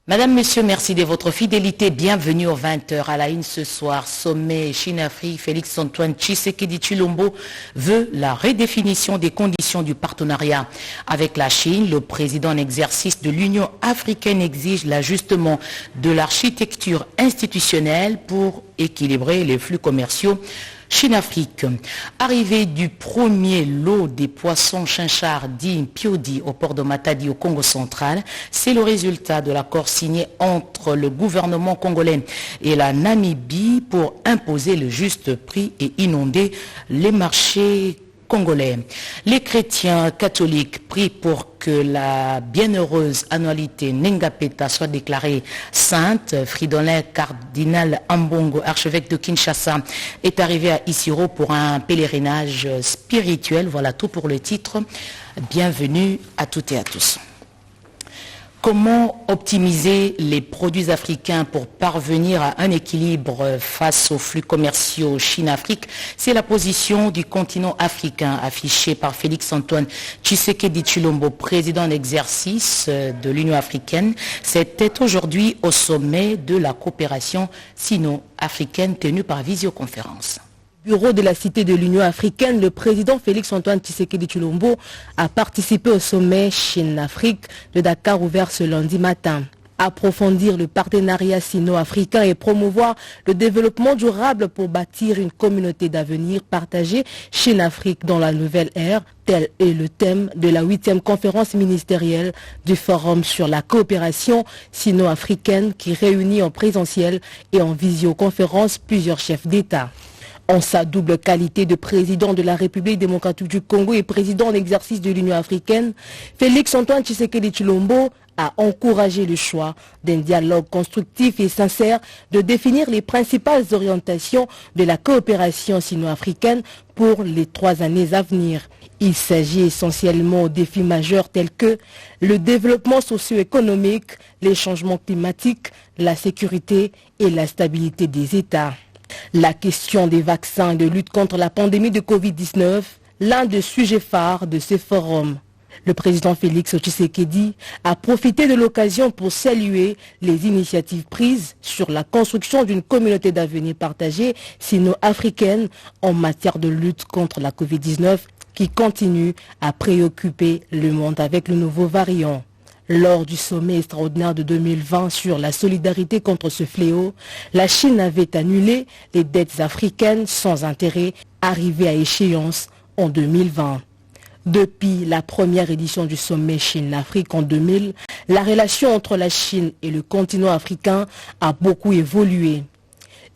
Madame, Monsieur, merci de votre fidélité. Bienvenue aux 20h à la une ce soir. Sommet Chine-Afrique, Félix-Antoine Tshisekedi Tshilombo veut la redéfinition des conditions du partenariat avec la Chine. Le président en exercice de l'Union africaine exige l'ajustement de l'architecture institutionnelle pour équilibrer les flux commerciaux. Chine-Afrique. Arrivée du premier lot des poissons chinchards dits Piodi au port de Matadi au Congo central, c'est le résultat de l'accord signé entre le gouvernement congolais et la Namibie pour imposer le juste prix et inonder les marchés congolais. Les chrétiens catholiques prient pour que la bienheureuse annualité Nengapeta soit déclarée sainte. Fridolin cardinal Ambongo, archevêque de Kinshasa, est arrivé à Isiro pour un pèlerinage spirituel. Voilà tout pour le titre. Bienvenue à toutes et à tous. Comment optimiser les produits africains pour parvenir à un équilibre face aux flux commerciaux Chine-Afrique? C'est la position du continent africain affichée par Félix-Antoine Tshisekedi Tshilombo, président en exercice de l'Union africaine. C'était aujourd'hui au sommet de la coopération sino-africaine tenue par visioconférence. Bureau de la Cité de l'Union africaine, le président Félix-Antoine Tshisekedi Tshilombo a participé au sommet Chine-Afrique de Dakar ouvert ce lundi matin. Approfondir le partenariat sino-africain et promouvoir le développement durable pour bâtir une communauté d'avenir partagée Chine-Afrique dans la nouvelle ère, tel est le thème de la 8e conférence ministérielle du Forum sur la coopération sino-africaine qui réunit en présentiel et en visioconférence plusieurs chefs d'État. En sa double qualité de président de la République démocratique du Congo et président en exercice de l'Union africaine, Félix-Antoine Tshisekedi Tshilombo a encouragé le choix d'un dialogue constructif et sincère de définir les principales orientations de la coopération sino-africaine pour les 3 années à venir. Il s'agit essentiellement de défis majeurs tels que le développement socio-économique, les changements climatiques, la sécurité et la stabilité des États. La question des vaccins et de lutte contre la pandémie de Covid-19, l'un des sujets phares de ce forum. Le président Félix Tshisekedi a profité de l'occasion pour saluer les initiatives prises sur la construction d'une communauté d'avenir partagée sino-africaine en matière de lutte contre la Covid-19 qui continue à préoccuper le monde avec le nouveau variant. Lors du sommet extraordinaire de 2020 sur la solidarité contre ce fléau, la Chine avait annulé les dettes africaines sans intérêt arrivées à échéance en 2020. Depuis la première édition du sommet Chine-Afrique en 2000, la relation entre la Chine et le continent africain a beaucoup évolué.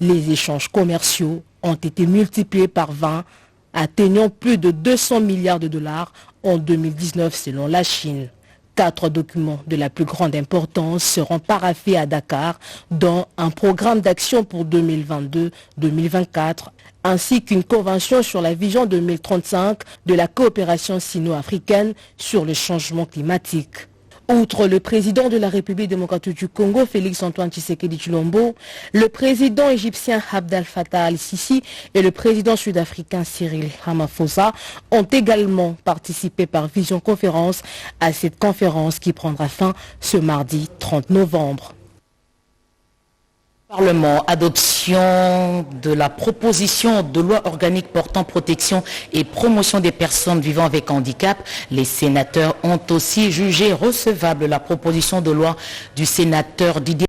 Les échanges commerciaux ont été multipliés par 20, atteignant plus de 200 milliards de dollars en 2019 selon la Chine. 4 documents de la plus grande importance seront paraphés à Dakar, dont un programme d'action pour 2022-2024, ainsi qu'une convention sur la vision 2035 de la coopération sino-africaine sur le changement climatique. Outre le président de la République démocratique du Congo, Félix-Antoine Tshisekedi Tshilombo, le président égyptien Abdel Fattah al-Sisi et le président sud-africain Cyril Ramaphosa ont également participé par visioconférence à cette conférence qui prendra fin ce mardi 30 novembre. Parlement, adoption de la proposition de loi organique portant protection et promotion des personnes vivant avec handicap. Les sénateurs ont aussi jugé recevable la proposition de loi du sénateur Didier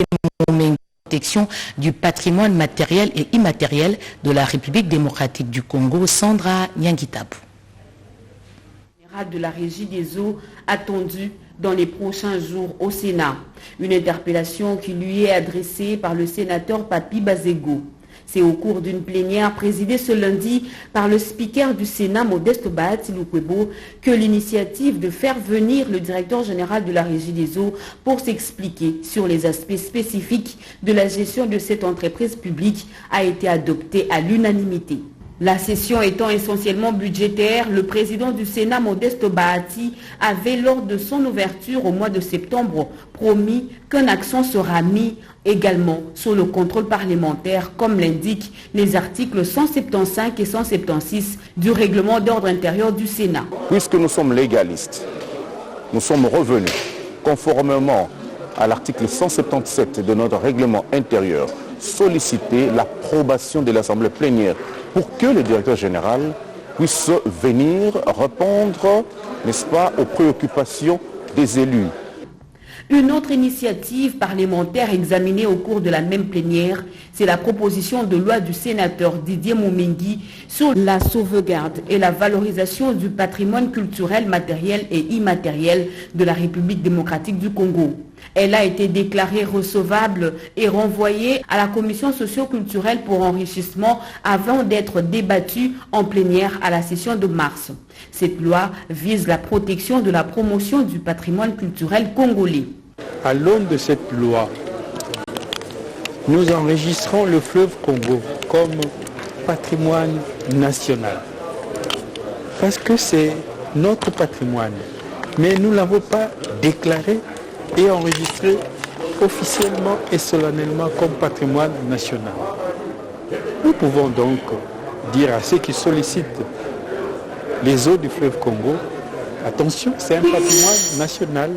Momengo, protection du patrimoine matériel et immatériel de la République démocratique du Congo. Sandra Nyangitabou. De la Régie des eaux attendue dans les prochains jours au Sénat. Une interpellation qui lui est adressée par le sénateur Papi Bazego. C'est au cours d'une plénière présidée ce lundi par le speaker du Sénat, Modeste Bahati Lukwebo, que l'initiative de faire venir le directeur général de la Régie des eaux pour s'expliquer sur les aspects spécifiques de la gestion de cette entreprise publique a été adoptée à l'unanimité. La session étant essentiellement budgétaire, le président du Sénat, Modeste Bahati, avait lors de son ouverture au mois de septembre promis qu'un accent sera mis également sur le contrôle parlementaire, comme l'indiquent les articles 175 et 176 du règlement d'ordre intérieur du Sénat. Puisque nous sommes légalistes, nous sommes revenus conformément à l'article 177 de notre règlement intérieur, solliciter l'approbation de l'Assemblée plénière pour que le directeur général puisse venir répondre, n'est-ce pas, aux préoccupations des élus. Une autre initiative parlementaire examinée au cours de la même plénière, c'est la proposition de loi du sénateur Didier Moumengi sur la sauvegarde et la valorisation du patrimoine culturel matériel et immatériel de la République démocratique du Congo. Elle a été déclarée recevable et renvoyée à la commission socio-culturelle pour enrichissement avant d'être débattue en plénière à la session de mars. Cette loi vise la protection de la promotion du patrimoine culturel congolais. À l'aune de cette loi, nous enregistrons le fleuve Congo comme patrimoine national. Parce que c'est notre patrimoine. Mais nous ne l'avons pas déclaré et enregistré officiellement et solennellement comme patrimoine national. Nous pouvons donc dire à ceux qui sollicitent les eaux du fleuve Congo, attention, c'est un patrimoine national.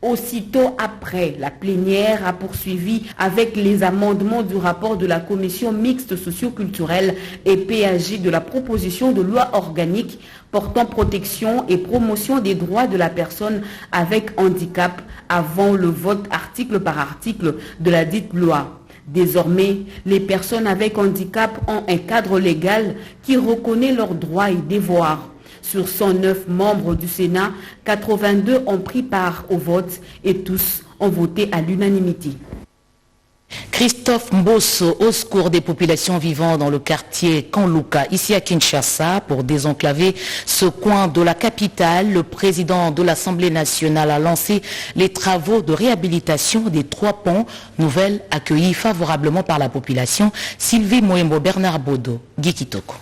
Aussitôt après, la plénière a poursuivi avec les amendements du rapport de la commission mixte socio-culturelle et PAJ de la proposition de loi organique portant protection et promotion des droits de la personne avec handicap avant le vote article par article de la dite loi. Désormais, les personnes avec handicap ont un cadre légal qui reconnaît leurs droits et devoirs. Sur 109 membres du Sénat, 82 ont pris part au vote et tous ont voté à l'unanimité. Christophe Mbosso, au secours des populations vivant dans le quartier Kanluka, ici à Kinshasa, pour désenclaver ce coin de la capitale. Le président de l'Assemblée nationale a lancé les travaux de réhabilitation des 3 ponts, nouvelles accueillies favorablement par la population. Sylvie Moembo, Bernard Bodo, Guy Kitoko.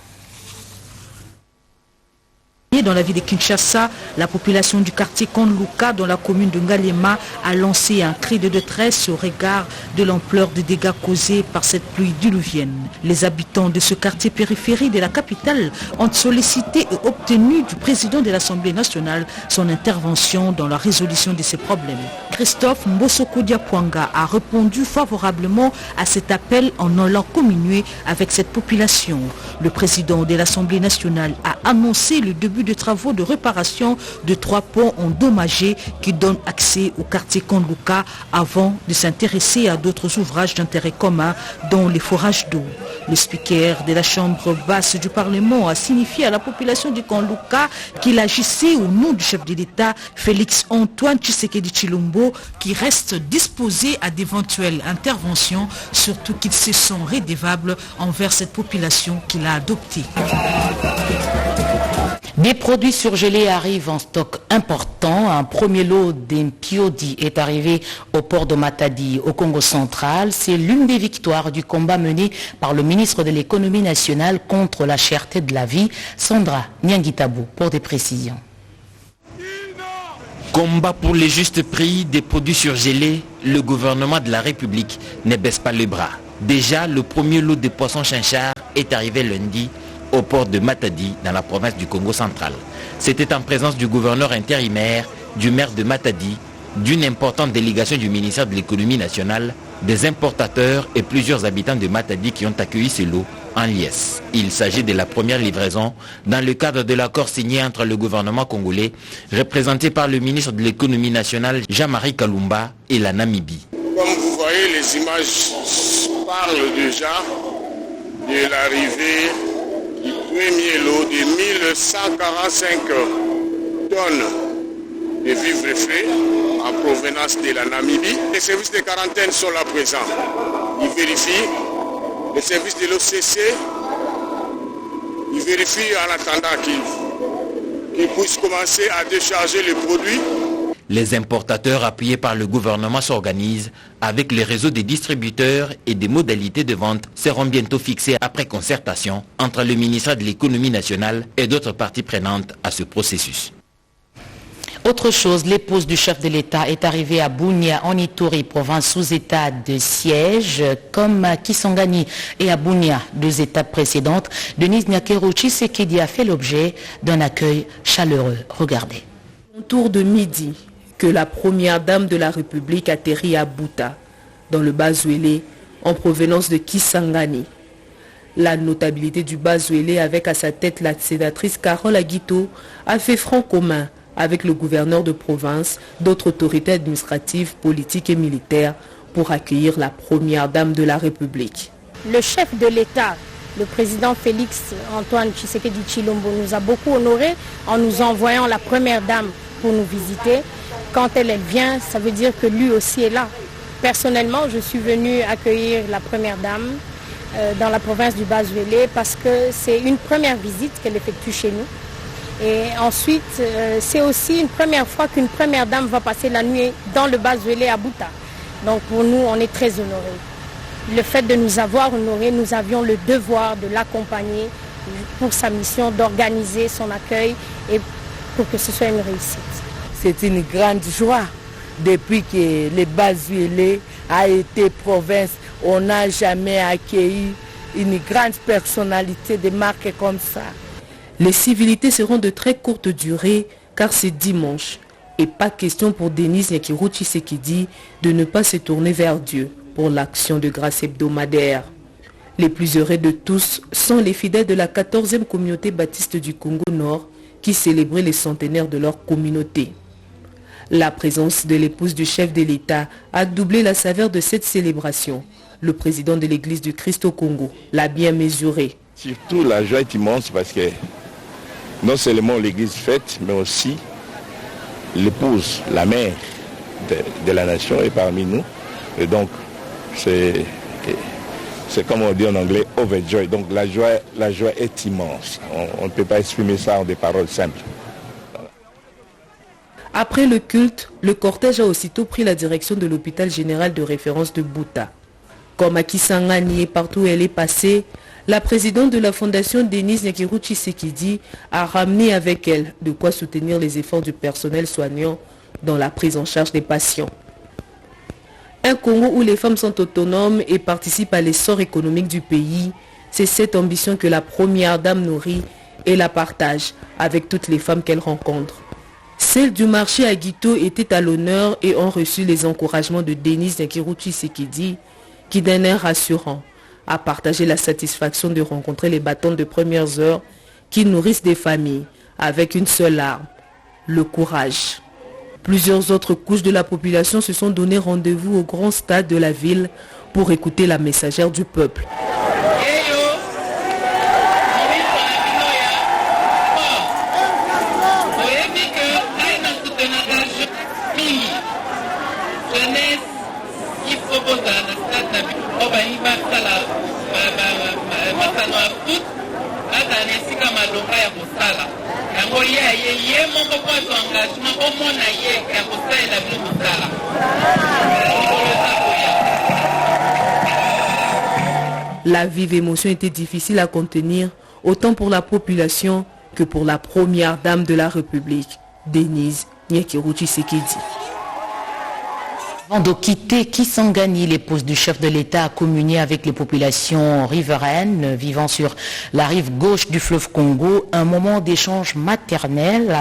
Dans la ville de Kinshasa, la population du quartier Kanluka, dans la commune de Ngalema, a lancé un cri de détresse au regard de l'ampleur des dégâts causés par cette pluie diluvienne. Les habitants de ce quartier périphérique de la capitale ont sollicité et obtenu du président de l'Assemblée nationale son intervention dans la résolution de ces problèmes. Christophe Mbosso Kodiapwanga a répondu favorablement à cet appel en allant communier avec cette population. Le président de l'Assemblée nationale a annoncé le début de travaux de réparation de 3 ponts endommagés qui donnent accès au quartier Kanluka avant de s'intéresser à d'autres ouvrages d'intérêt commun dont les forages d'eau. Le speaker de la Chambre basse du Parlement a signifié à la population du Kanluka qu'il agissait au nom du chef de l'État, Félix Antoine Tshisekedi Tshilombo, qui reste disposé à d'éventuelles interventions, surtout qu'ils se sont redevables envers cette population qu'il a adoptée. Des produits surgelés arrivent en stock important. Un premier lot d'Impiodi est arrivé au port de Matadi, au Congo central. C'est l'une des victoires du combat mené par le ministre de l'économie nationale contre la cherté de la vie, Sandra Nyangitabou, pour des précisions. Combat pour le juste prix des produits surgelés, le gouvernement de la République ne baisse pas les bras. Déjà, le premier lot de poissons chinchards est arrivé lundi au port de Matadi, dans la province du Congo central. C'était en présence du gouverneur intérimaire, du maire de Matadi, d'une importante délégation du ministère de l'économie nationale, des importateurs et plusieurs habitants de Matadi qui ont accueilli ce lot en liesse. Il s'agit de la première livraison dans le cadre de l'accord signé entre le gouvernement congolais, représenté par le ministre de l'économie nationale Jean-Marie Kalumba, et la Namibie. Comme vous voyez, les images parlent déjà de l'arrivée du premier lot de 1145 tonnes de vivres frais en provenance de la Namibie. Les services de quarantaine sont là présents. Ils vérifient. Les services de l'OCC, ils vérifient en attendant qu'ils puissent commencer à décharger les produits. Les importateurs appuyés par le gouvernement s'organisent avec les réseaux des distributeurs et des modalités de vente seront bientôt fixées après concertation entre le ministère de l'économie nationale et d'autres parties prenantes à ce processus. Autre chose, l'épouse du chef de l'État est arrivée à Bunia, en Ituri, province sous état de siège, comme Kisangani et à Bunia, 2 étapes précédentes. Denise Nyakero Tshisekedi a fait l'objet d'un accueil chaleureux. Regardez. Autour de midi, que la première dame de la République atterrit à Buta, dans le Bas-Zwélé, en provenance de Kisangani. La notabilité du Bas-Zwélé, avec à sa tête la sénatrice Carole Aguito, a fait front commun avec le gouverneur de province, d'autres autorités administratives, politiques et militaires pour accueillir la première dame de la République. Le chef de l'État, le président Félix Antoine Tshisekedi Tshilombo, nous a beaucoup honorés en nous envoyant la première dame pour nous visiter. Quand elle vient, ça veut dire que lui aussi est là. Personnellement, je suis venue accueillir la première dame dans la province du Bas-Zwélé parce que c'est une première visite qu'elle effectue chez nous. Et ensuite, c'est aussi une première fois qu'une première dame va passer la nuit dans le Bas-Zwélé à Buta. Donc pour nous, on est très honorés. Le fait de nous avoir honorés, nous avions le devoir de l'accompagner pour sa mission, d'organiser son accueil et pour que ce soit une réussite. C'est une grande joie. Depuis que le Bas-Zwélé a été province, on n'a jamais accueilli une grande personnalité de marque comme ça. Les civilités seront de très courte durée car c'est dimanche. Et pas question pour Denise Nyakiro Tshisekedi de ne pas se tourner vers Dieu pour l'action de grâce hebdomadaire. Les plus heureux de tous sont les fidèles de la 14e communauté baptiste du Congo Nord qui célébraient les centenaires de leur communauté. La présence de l'épouse du chef de l'État a doublé la saveur de cette célébration. Le président de l'Église du Christ au Congo l'a bien mesuré. Surtout la joie est immense parce que non seulement l'Église fête, mais aussi l'épouse, la mère de la nation est parmi nous. Et donc, c'est comme on dit en anglais, overjoy. Donc la joie est immense. On ne peut pas exprimer ça en des paroles simples. Après le culte, le cortège a aussitôt pris la direction de l'hôpital général de référence de Buta. Comme à Kisangani et partout où elle est passée, la présidente de la fondation Denise Nyakiro Tshisekedi a ramené avec elle de quoi soutenir les efforts du personnel soignant dans la prise en charge des patients. Un Congo où les femmes sont autonomes et participent à l'essor économique du pays, c'est cette ambition que la première dame nourrit et la partage avec toutes les femmes qu'elle rencontre. Celles du marché à Guito étaient à l'honneur et ont reçu les encouragements de Denise Nyakiro Tshisekedi qui d'un air rassurant a partagé la satisfaction de rencontrer les bâtons de premières heures qui nourrissent des familles avec une seule arme, le courage. Plusieurs autres couches de la population se sont donné rendez-vous au grand stade de la ville pour écouter la messagère du peuple. La vive émotion était difficile à contenir, autant pour la population que pour la première dame de la République, Denise Nyakiro Tshisekedi. Avant de quitter Kisangani, l'épouse du chef de l'État a communié avec les populations riveraines vivant sur la rive gauche du fleuve Congo, un moment d'échange maternel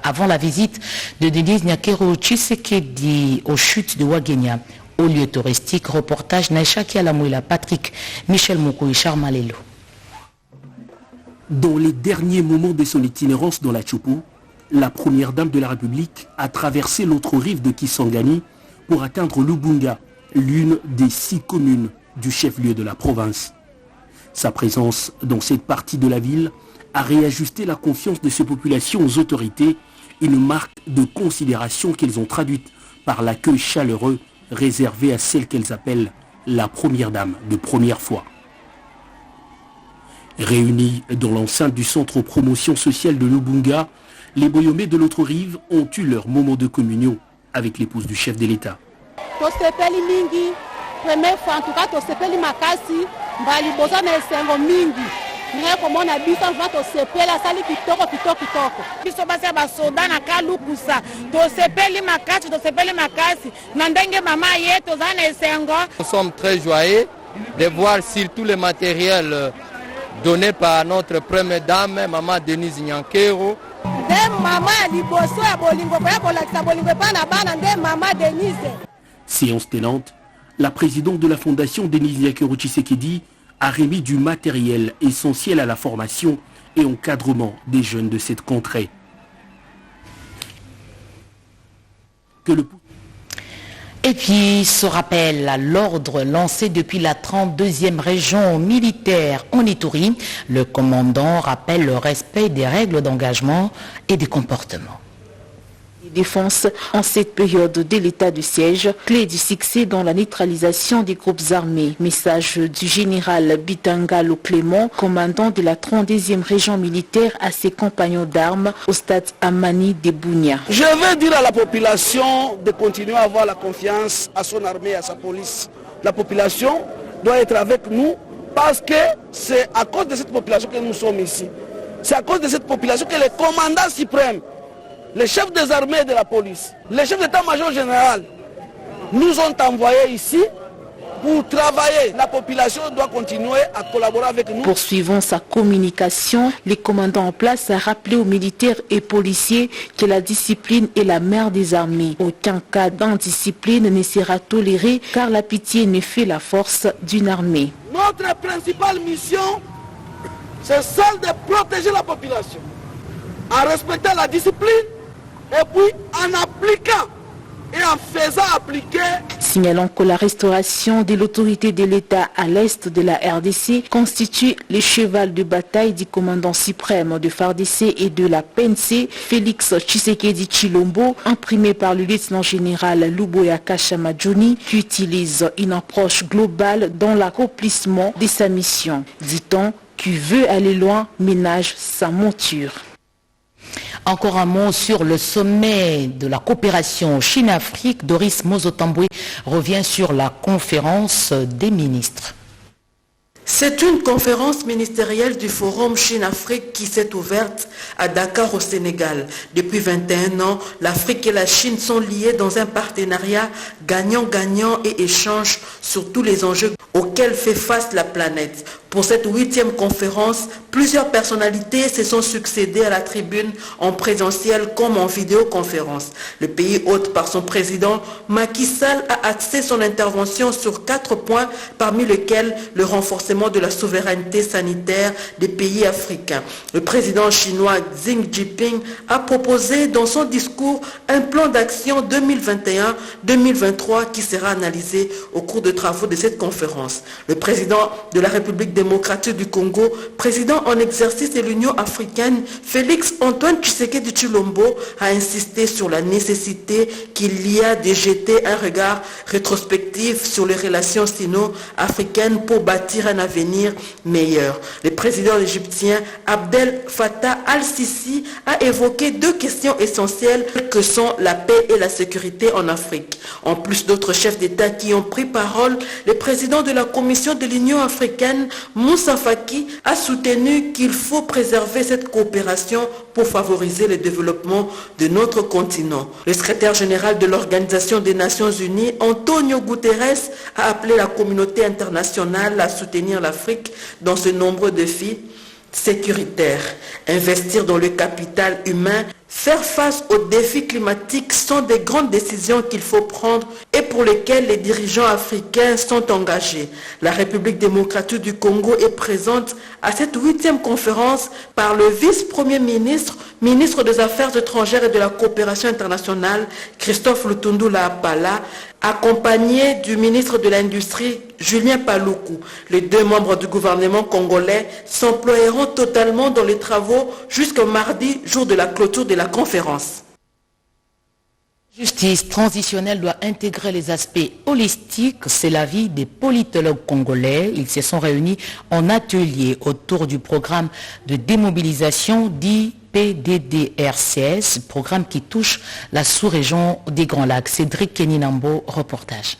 avant la visite de Denise Nyakiro Tshisekedi aux chutes de Ouagenia. Au lieu touristique, reportage Naïcha Kialamouila, Patrick, Michel Moukou et Charles Malelo. Dans les derniers moments de son itinérance dans la Tchoupou, la première dame de la République a traversé l'autre rive de Kisangani pour atteindre Lubunga, l'une des 6 communes du chef-lieu de la province. Sa présence dans cette partie de la ville a réajusté la confiance de ces populations aux autorités, une marque de considération qu'elles ont traduite par l'accueil chaleureux réservé à celle qu'elles appellent la première dame de première fois. Réunis dans l'enceinte du centre promotion sociale de Lubunga, les Boyomé de l'autre rive ont eu leur moment de communion avec l'épouse du chef de l'État. Nous sommes très joyeux de voir surtout le matériel donné par notre première dame, Maman Denise Nyakiro. Séance tenante, la présidente de la fondation Denise Nyakero Tshisekedi a remis du matériel essentiel à la formation et encadrement des jeunes de cette contrée. Et puis, ce rappel à l'ordre lancé depuis la 32e région militaire en Ituri, le commandant rappelle le respect des règles d'engagement et des comportements. Défense en cette période de l'état de siège, clé du succès dans la neutralisation des groupes armés. Message du général Bitangalo Clément, commandant de la 32e région militaire à ses compagnons d'armes au stade Amani de Bunia. Je veux dire à la population de continuer à avoir la confiance à son armée, à sa police. La population doit être avec nous parce que c'est à cause de cette population que nous sommes ici. C'est à cause de cette population que le commandant suprême, les chefs des armées et de la police, les chefs d'état-major général nous ont envoyés ici pour travailler. La population doit continuer à collaborer avec nous. Poursuivant sa communication, les commandants en place a rappelé aux militaires et policiers que la discipline est la mère des armées. Aucun cas d'indiscipline ne sera toléré car la pitié ne fait la force d'une armée. Notre principale mission, c'est celle de protéger la population en respectant la discipline et puis en appliquant et en faisant appliquer. Signalant que la restauration de l'autorité de l'État à l'est de la RDC constitue le cheval de bataille du commandant suprême de FARDC et de la PNC, Félix Tshisekedi Tshilombo, imprimé par le lieutenant-général Luboya Kashamadjouni, qui utilise une approche globale dans l'accomplissement de sa mission. Dit-on, qui veut aller loin ménage sa monture. Encore un mot sur le sommet de la coopération Chine-Afrique. Doris Mozotambwe revient sur la conférence des ministres. C'est une conférence ministérielle du Forum Chine-Afrique qui s'est ouverte à Dakar au Sénégal. Depuis 21 ans, l'Afrique et la Chine sont liées dans un partenariat gagnant-gagnant et échange sur tous les enjeux auxquels fait face la planète. Pour cette 8e conférence, plusieurs personnalités se sont succédées à la tribune en présentiel comme en vidéoconférence. Le pays hôte par son président, Macky Sall, a axé son intervention sur 4 points, parmi lesquels le renforcement de la souveraineté sanitaire des pays africains. Le président chinois Xi Jinping a proposé dans son discours un plan d'action 2021-2023 qui sera analysé au cours de travaux de cette conférence. Le président de la République démocratique du Congo, président en exercice de l'Union africaine, Félix Antoine Tshisekedi Tshilombo, a insisté sur la nécessité qu'il y a de jeter un regard rétrospectif sur les relations sino-africaines pour bâtir un avenir meilleur. Le président égyptien Abdel Fattah al-Sisi a évoqué 2 questions essentielles que sont la paix et la sécurité en Afrique. En plus d'autres chefs d'État qui ont pris parole, le président de la Commission de l'Union africaine, Moussa Faki, a soutenu qu'il faut préserver cette coopération pour favoriser le développement de notre continent. Le secrétaire général de l'Organisation des Nations Unies, Antonio Guterres, a appelé la communauté internationale à soutenir l'Afrique dans ce nombreux défis sécuritaires. Investir dans le capital humain, faire face aux défis climatiques sont des grandes décisions qu'il faut prendre et pour lesquelles les dirigeants africains sont engagés. La République démocratique du Congo est présente à cette 8e conférence par le vice-premier ministre, ministre des Affaires étrangères et de la coopération internationale, Christophe Lutundula Apala, accompagné du ministre de l'Industrie, Julien Paluku. Les 2 membres du gouvernement congolais s'emploieront totalement dans les travaux jusqu'au mardi, jour de la clôture de la conférence. Justice transitionnelle doit intégrer les aspects holistiques, c'est l'avis des politologues congolais. Ils se sont réunis en atelier autour du programme de démobilisation dit PDDRCS, programme qui touche la sous-région des Grands Lacs. Cédric Keninambo, reportage.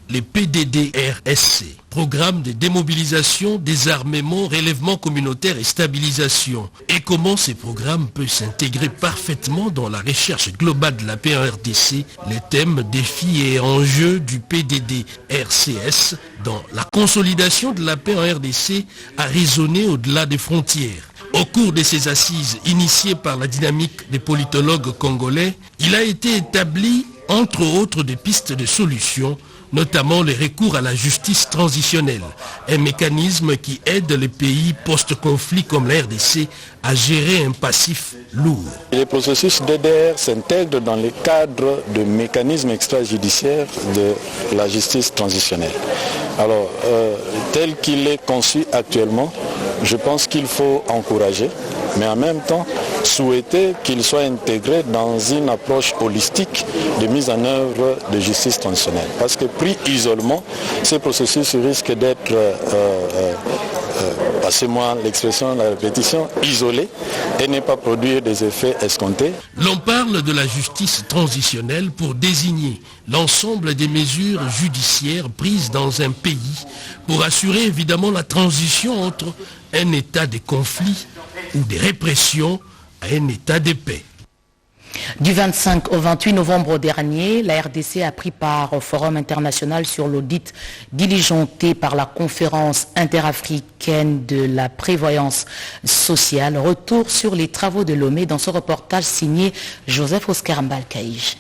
les PDD-RSC, programme de démobilisation, désarmement, relèvement communautaire et stabilisation. Et comment ces programmes peuvent s'intégrer parfaitement dans la recherche globale de la paix en RDC, les thèmes, défis et enjeux du PDD-RCS dans la consolidation de la paix en RDC a résonné au-delà des frontières. Au cours de ces assises initiées par la dynamique des politologues congolais, il a été établi, entre autres, des pistes de solutions, notamment les recours à la justice transitionnelle, un mécanisme qui aide les pays post-conflit comme la RDC à gérer un passif lourd. Les processus DDR s'intègrent dans le cadre de mécanismes extrajudiciaires de la justice transitionnelle. Alors, tel qu'il est conçu actuellement, je pense qu'il faut encourager, mais en même temps souhaiter qu'il soit intégré dans une approche holistique de mise en œuvre de justice transitionnelle. Parce que pris isolement, ce processus risque d'être, passez-moi l'expression, la répétition, isolé et ne pas produire des effets escomptés. L'on parle de la justice transitionnelle pour désigner l'ensemble des mesures judiciaires prises dans un pays pour assurer évidemment la transition entre un état de conflit ou de répression à un état de paix. Du 25 au 28 novembre dernier, la RDC a pris part au Forum international sur l'audit diligenté par la conférence interafricaine de la prévoyance sociale. Retour sur les travaux de Lomé dans ce reportage signé Joseph Oscar Mbalkaïj.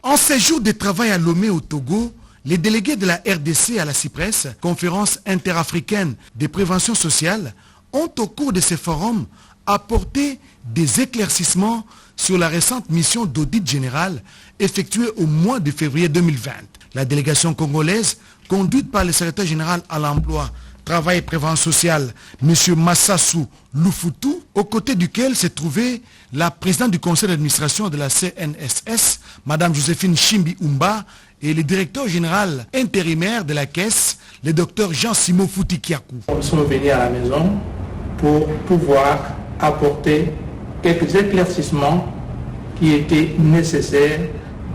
En ces jours de travail à Lomé au Togo, les délégués de la RDC à la CIPRES, conférence interafricaine de prévention sociale, ont au cours de ces forums apporté des éclaircissements sur la récente mission d'audit général effectuée au mois de février 2020. La délégation congolaise, conduite par le secrétaire général à l'emploi, travail et prévention sociale, M. Massassou Lufutu, aux côtés duquel s'est trouvée la présidente du conseil d'administration de la CNSS, Mme Joséphine Chimbi Umba, et le directeur général intérimaire de la caisse, le docteur Jean-Simon Foutikiakou. Nous sommes venus à la maison pour pouvoir apporter quelques éclaircissements qui étaient nécessaires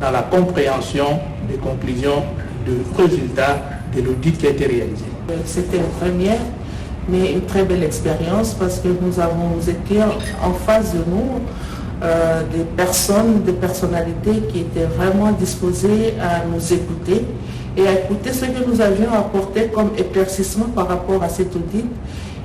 dans la compréhension des conclusions de résultats de l'audit qui a été réalisé. C'était une première, mais une très belle expérience parce que nous étions en face de nous des personnes, des personnalités qui étaient vraiment disposées à nous écouter et à écouter ce que nous avions apporté comme éclaircissement par rapport à cet audit.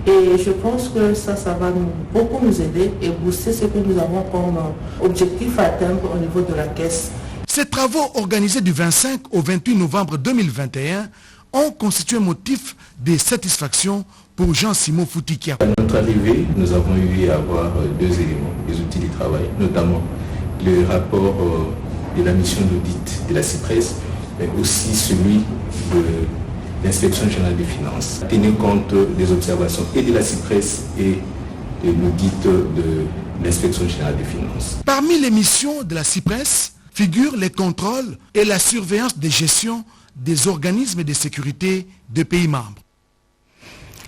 Et je pense que ça va beaucoup nous aider et booster ce que nous avons comme objectif à atteindre au niveau de la caisse. Ces travaux organisés du 25 au 28 novembre 2021 ont constitué un motif de satisfaction pour Jean-Simon Foutikiakou. À notre arrivée, nous avons eu à avoir deux éléments, des outils de travail, notamment le rapport de la mission d'audit de la CIPRES, mais aussi celui de l'Inspection générale des finances. Tenir compte des observations et de la CIPRES et de l'audit de l'Inspection générale des finances. Parmi les missions de la CIPRES figurent les contrôles et la surveillance des gestions des organismes de sécurité des pays membres.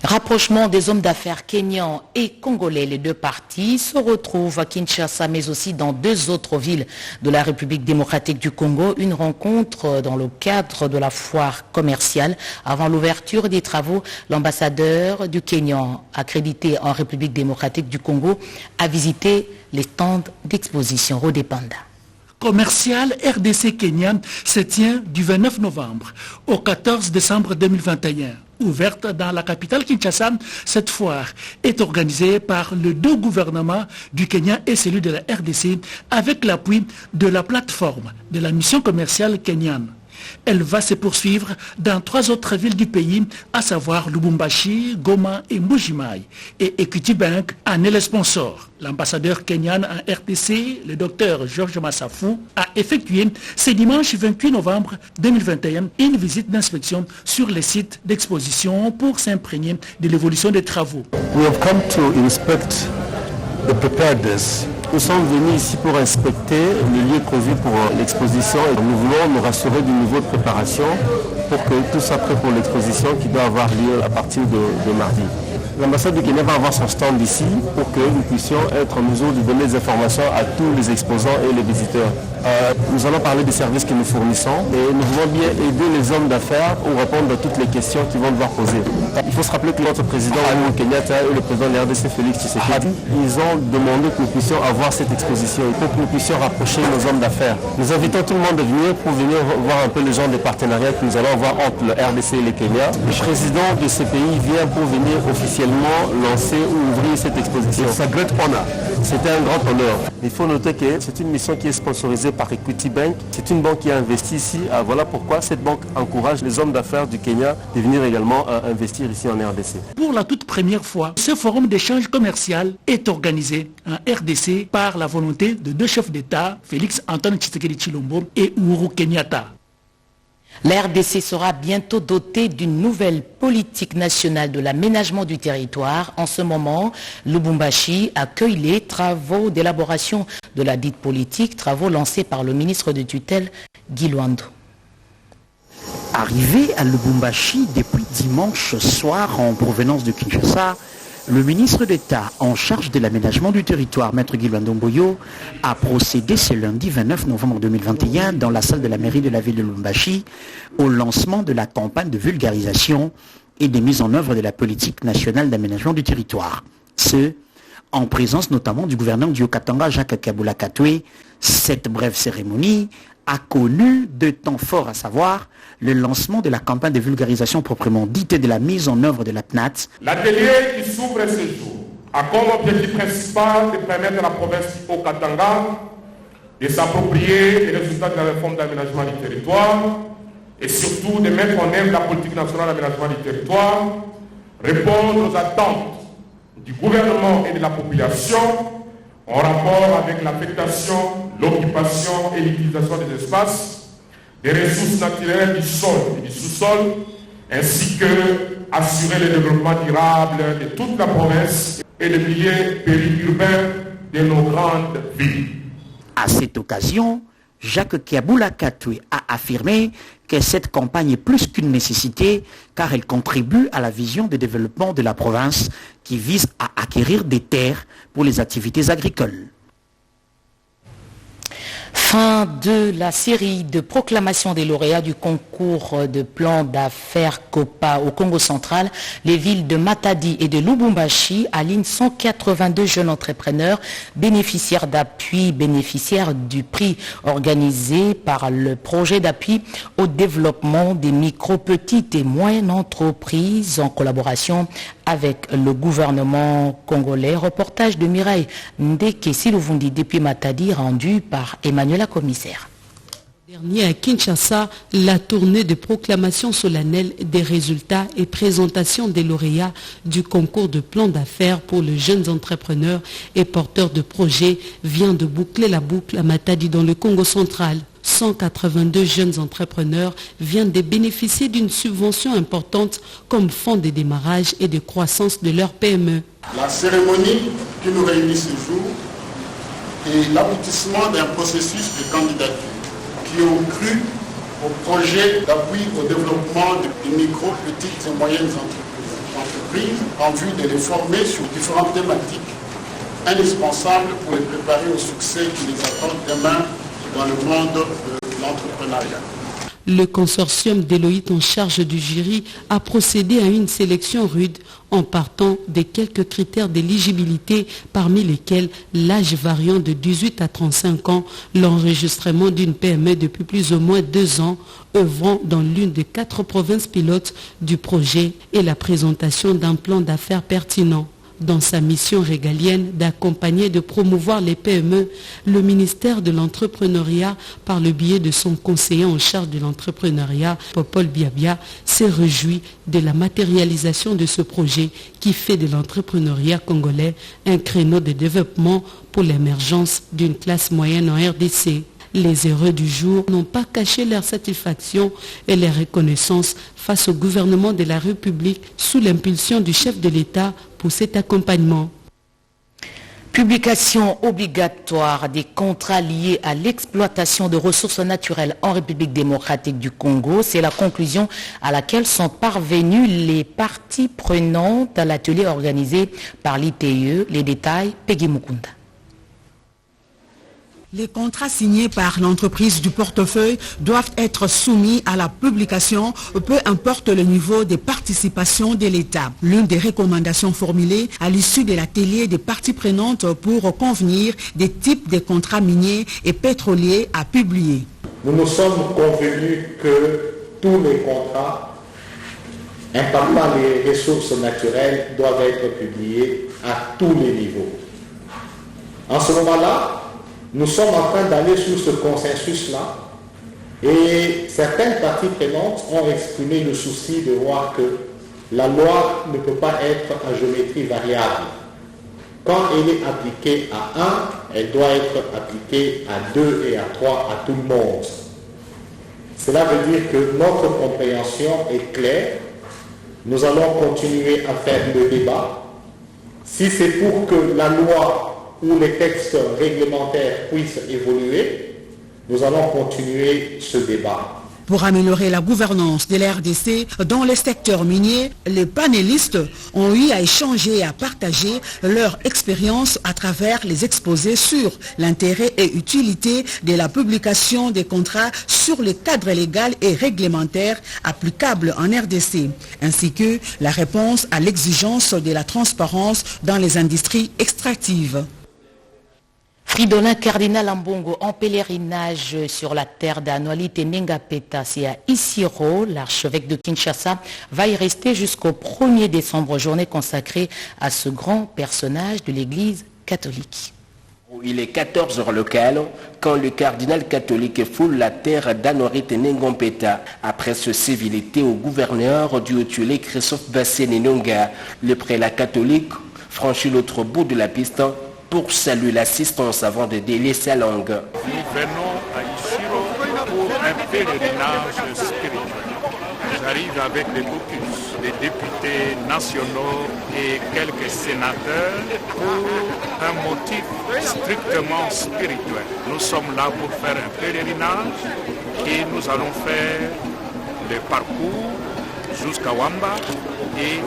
Rapprochement des hommes d'affaires kenyans et congolais, les deux parties se retrouvent à Kinshasa mais aussi dans deux autres villes de la République démocratique du Congo. Une rencontre dans le cadre de la foire commerciale. Avant l'ouverture des travaux, l'ambassadeur du Kenya accrédité en République démocratique du Congo a visité les stands d'exposition Rodépanda. Commercial RDC Kenyan se tient du 29 novembre au 14 décembre 2021. Ouverte dans la capitale Kinshasa, cette foire est organisée par les deux gouvernements du Kenya et celui de la RDC avec l'appui de la plateforme de la mission commerciale kenyane. Elle va se poursuivre dans trois autres villes du pays, à savoir Lubumbashi, Goma et Mbujimaï. Et Equity Bank en est le sponsor. L'ambassadeur kenyan en RDC, le docteur Georges Massafou, a effectué ce dimanche 28 novembre 2021 une visite d'inspection sur les sites d'exposition pour s'imprégner de l'évolution des travaux. We have come to inspect the preparedness. Nous sommes venus ici pour inspecter le lieu prévu pour l'exposition et nous voulons nous rassurer du niveau de préparation pour que tout soit prêt pour l'exposition qui doit avoir lieu à partir de mardi. L'ambassade du Kenya va avoir son stand ici pour que nous puissions être en mesure de donner des informations à tous les exposants et les visiteurs. Nous allons parler des services que nous fournissons et nous voulons bien aider les hommes d'affaires pour répondre à toutes les questions qu'ils vont devoir poser. Il faut se rappeler que notre président Uhuru Kenyatta et le président de la RDC Félix Tshisekedi, ils ont demandé que nous puissions avoir cette exposition pour que nous puissions rapprocher nos hommes d'affaires. Nous invitons tout le monde à venir pour venir voir un peu le genre de partenariat que nous allons avoir entre le RDC et le Kenya. Le président de ces pays vient pour venir officiellement lancer ou ouvrir cette exposition. C'est un great honor. C'était un grand honneur. Il faut noter que c'est une mission qui est sponsorisée par Equity Bank. C'est une banque qui a investi ici. Voilà pourquoi cette banque encourage les hommes d'affaires du Kenya de venir également investir ici en RDC. Pour la toute première fois, ce forum d'échange commercial est organisé en RDC par la volonté de deux chefs d'État, Félix Antoine Tshisekedi Tshilombo et Uhuru Kenyatta. La RDC sera bientôt dotée d'une nouvelle politique nationale de l'aménagement du territoire. En ce moment, Lubumbashi accueille les travaux d'élaboration de la dite politique, travaux lancés par le ministre de tutelle Guy Luando. Arrivé à Lubumbashi depuis dimanche soir en provenance de Kinshasa, le ministre d'État en charge de l'aménagement du territoire, Maître Guy Luando Mboyo, a procédé ce lundi 29 novembre 2021 dans la salle de la mairie de la ville de Lubumbashi au lancement de la campagne de vulgarisation et de mise en œuvre de la politique nationale d'aménagement du territoire. Ce, en présence notamment du gouverneur du Haut-Katanga, Jacques Kabula Katwe. Cette brève cérémonie a connu deux temps forts, à savoir le lancement de la campagne de vulgarisation proprement dite et de la mise en œuvre de la PNAT. L'atelier qui s'ouvre ce jour a comme objectif principal de permettre à la province du Haut-Katanga de s'approprier les résultats de la réforme d'aménagement du territoire et surtout de mettre en œuvre la politique nationale d'aménagement du territoire, répondre aux attentes du gouvernement et de la population en rapport avec l'affectation, l'occupation et l'utilisation des espaces, des ressources naturelles du sol et du sous-sol, ainsi que assurer le développement durable de toute la province et des milieux périurbains de nos grandes villes. À cette occasion, Jacques Kabula Katwe a affirmé que cette campagne est plus qu'une nécessité car elle contribue à la vision de développement de la province qui vise à acquérir des terres pour les activités agricoles. Fin de la série de proclamations des lauréats du concours de plan d'affaires COPA au Congo central. Les villes de Matadi et de Lubumbashi alignent 182 jeunes entrepreneurs bénéficiaires d'appui, bénéficiaires du prix organisé par le projet d'appui au développement des micro, petites et moyennes entreprises en collaboration avec le gouvernement congolais. Reportage de Mireille Ndeke Silouvundi depuis Matadi rendu par Emmanuela Commissaire. Dernier à Kinshasa, la tournée de proclamation solennelle des résultats et présentation des lauréats du concours de plan d'affaires pour les jeunes entrepreneurs et porteurs de projets vient de boucler la boucle à Matadi dans le Congo central. 182 jeunes entrepreneurs viennent de bénéficier d'une subvention importante comme fonds de démarrage et de croissance de leur PME. La cérémonie qui nous réunit ce jour est l'aboutissement d'un processus de candidature qui ont cru au projet d'appui au développement des micro, petites et moyennes entreprises en vue de les former sur différentes thématiques indispensables pour les préparer au succès qui les attend demain dans le monde de l'entrepreneuriat. Le consortium d'Eloït en charge du jury a procédé à une sélection rude en partant des quelques critères d'éligibilité parmi lesquels l'âge variant de 18 à 35 ans, l'enregistrement d'une PME depuis plus ou moins 2 ans, œuvrant dans l'une des 4 provinces pilotes du projet et la présentation d'un plan d'affaires pertinent. Dans sa mission régalienne d'accompagner et de promouvoir les PME, le ministère de l'entrepreneuriat, par le biais de son conseiller en charge de l'entrepreneuriat, Popol Biabia, s'est réjoui de la matérialisation de ce projet qui fait de l'entrepreneuriat congolais un créneau de développement pour l'émergence d'une classe moyenne en RDC. Les heureux du jour n'ont pas caché leur satisfaction et leur reconnaissance face au gouvernement de la République sous l'impulsion du chef de l'État pour cet accompagnement. Publication obligatoire des contrats liés à l'exploitation de ressources naturelles en République démocratique du Congo. C'est la conclusion à laquelle sont parvenues les parties prenantes à l'atelier organisé par l'ITE. Les détails, Peggy Mukunda. Les contrats signés par l'entreprise du portefeuille doivent être soumis à la publication, peu importe le niveau de participation de l'État. L'une des recommandations formulées à l'issue de l'atelier des parties prenantes pour convenir des types de contrats miniers et pétroliers à publier. Nous nous sommes convenus que tous les contrats impactant les ressources naturelles doivent être publiés à tous les niveaux. En ce moment-là, nous sommes en train d'aller sur ce consensus-là et certaines parties prenantes ont exprimé le souci de voir que la loi ne peut pas être à géométrie variable. Quand elle est appliquée à 1, elle doit être appliquée à 2 et à 3, à tout le monde. Cela veut dire que notre compréhension est claire. Nous allons continuer à faire le débat. Si c'est pour que la loi où les textes réglementaires puissent évoluer, nous allons continuer ce débat. Pour améliorer la gouvernance de la RDC dans les secteurs miniers, les panélistes ont eu à échanger et à partager leur expérience à travers les exposés sur l'intérêt et utilité de la publication des contrats sur le cadre légal et réglementaire applicable en RDC, ainsi que la réponse à l'exigence de la transparence dans les industries extractives. Fridolin Cardinal Ambongo en pèlerinage sur la terre d'Anualité Nengapeta, c'est à Isiro, l'archevêque de Kinshasa, va y rester jusqu'au 1er décembre, journée consacrée à ce grand personnage de l'Église catholique. Il est 14 heures locales quand le cardinal catholique foule la terre d'Anualité Nengapeta après se civilité au gouverneur du Haut-Tuélé Christophe Bassé-Nenonga. Le prélat catholique franchit l'autre bout de la piste pour saluer l'assistance avant de délaisser sa langue. Nous venons à Isiro pour un pèlerinage spirituel. J'arrive avec des caucus, des députés nationaux et quelques sénateurs pour un motif strictement spirituel. Nous sommes là pour faire un pèlerinage et nous allons faire le parcours jusqu'à Wamba et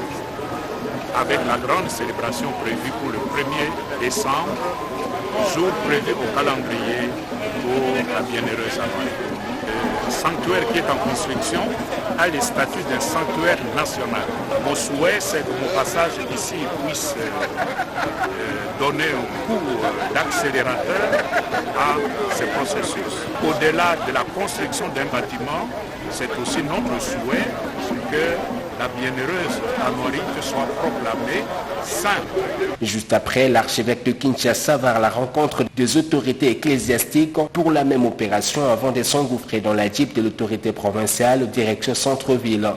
avec la grande célébration prévue pour le 1er décembre, jour prévu au calendrier pour la bienheureuse Anualité. Le sanctuaire qui est en construction a le statut d'un sanctuaire national. Mon souhait, c'est que mon passage ici puisse donner un coup d'accélérateur à ce processus. Au-delà de la construction d'un bâtiment, c'est aussi notre souhait que la bienheureuse Anualité soit proclamée sainte. Juste après, l'archevêque de Kinshasa va à la rencontre des autorités ecclésiastiques pour la même opération avant de s'engouffrer dans la jeep de l'autorité provinciale direction centre-ville.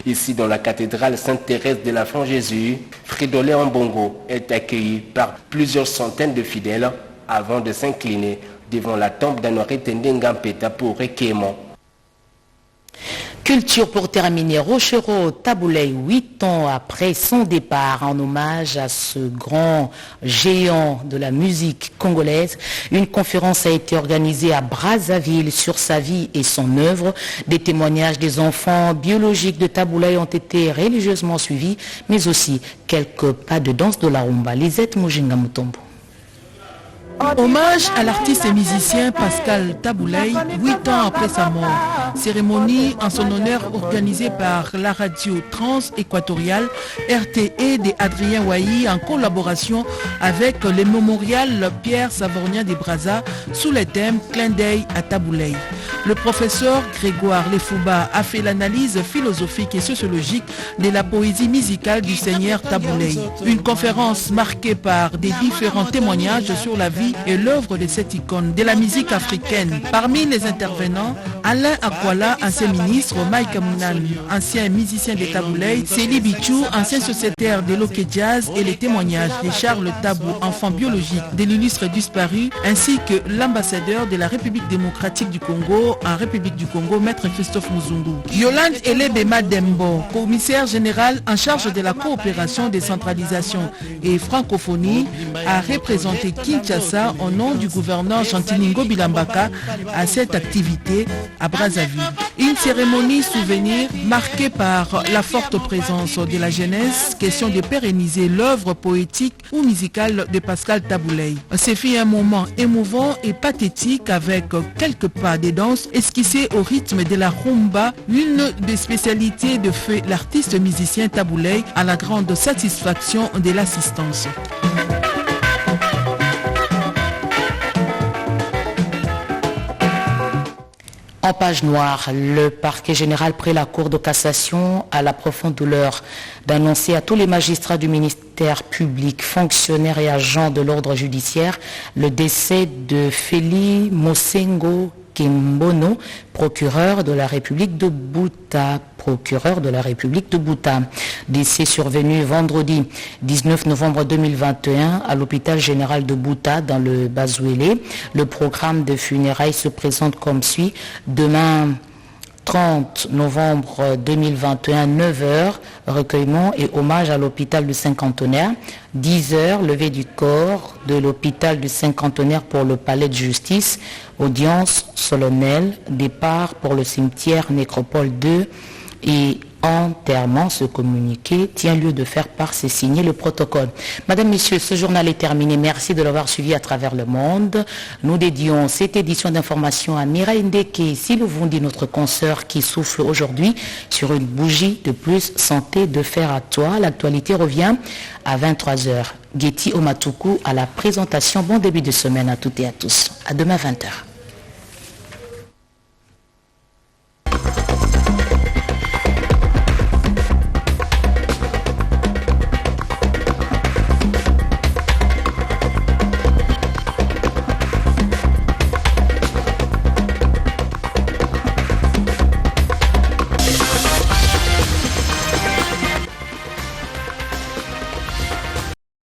Ici, dans la cathédrale Sainte-Thérèse de l'Enfant Jésus, Fridolin Ambongo est accueilli par plusieurs centaines de fidèles avant de s'incliner devant la tombe d'Anualité Nengapeta pour recueillement. Culture pour terminer, Rochero Tabouley, 8 ans après son départ, en hommage à ce grand géant de la musique congolaise. Une conférence a été organisée à Brazzaville sur sa vie et son œuvre. Des témoignages des enfants biologiques de Tabouley ont été religieusement suivis, mais aussi quelques pas de danse de la rumba. Lisette Mujinga Mutombo. Hommage à l'artiste et musicien Pascal Tabouley, 8 ans après sa mort. Cérémonie en son honneur organisée par la radio trans-équatoriale RTE de Adrien Wahi en collaboration avec le mémorial Pierre Savorgnan des Brazza sous le thème Clin d'œil à Tabouley. Le professeur Grégoire Lefouba a fait l'analyse philosophique et sociologique de la poésie musicale du seigneur Tabouley. Une conférence marquée par des différents témoignages sur la vie vie et l'œuvre de cette icône de la musique africaine. Parmi les intervenants, Alain Akwala, ancien ministre, Mike Mounan, ancien musicien de Taboulay, Célie Bichou, ancien sociétaire de l'Oké Jazz et les témoignages de Charles Tabou, enfant biologique de l'illustre disparu, ainsi que l'ambassadeur de la République démocratique du Congo en République du Congo, Maître Christophe Muzungu. Yolande Elebema Dembo, commissaire général en charge de la coopération, décentralisation et francophonie, a représenté Kinshasa au nom du gouverneur Chantiningo Bilambaka à cette activité à Brazzaville. Une cérémonie souvenir marquée par la forte présence de la jeunesse, question de pérenniser l'œuvre poétique ou musicale de Pascal Taboulay. Ce fut un moment émouvant et pathétique avec quelques pas de danse esquissés au rythme de la rumba, une des spécialités de feu l'artiste musicien Taboulay à la grande satisfaction de l'assistance. En page noire, le parquet général près la Cour de cassation a la profonde douleur d'annoncer à tous les magistrats du ministère public, fonctionnaires et agents de l'ordre judiciaire le décès de Feli Mosengo Kimbono, procureur de la République de Bouta. Décès survenu vendredi 19 novembre 2021 à l'hôpital général de Bouta dans le Bazouélé. Le programme de funérailles se présente comme suit. Demain 30 novembre 2021, 9h, recueillement et hommage à l'hôpital du Cinquantenaire. 10h, levée du corps de l'hôpital du Cinquantenaire pour le palais de justice. Audience solennelle, départ pour le cimetière Nécropole 2 et enterrement. Ce communiqué tient lieu de faire part, c'est signé le protocole. Madame, Messieurs, ce journal est terminé. Merci de l'avoir suivi à travers le monde. Nous dédions cette édition d'information à Mireille Ndeke, Silouvundi, notre consoeur qui souffle aujourd'hui sur une bougie de plus. Santé de fer à toi. L'actualité revient à 23h. Getty Omatuku à la présentation. Bon début de semaine à toutes et à tous. À demain 20h.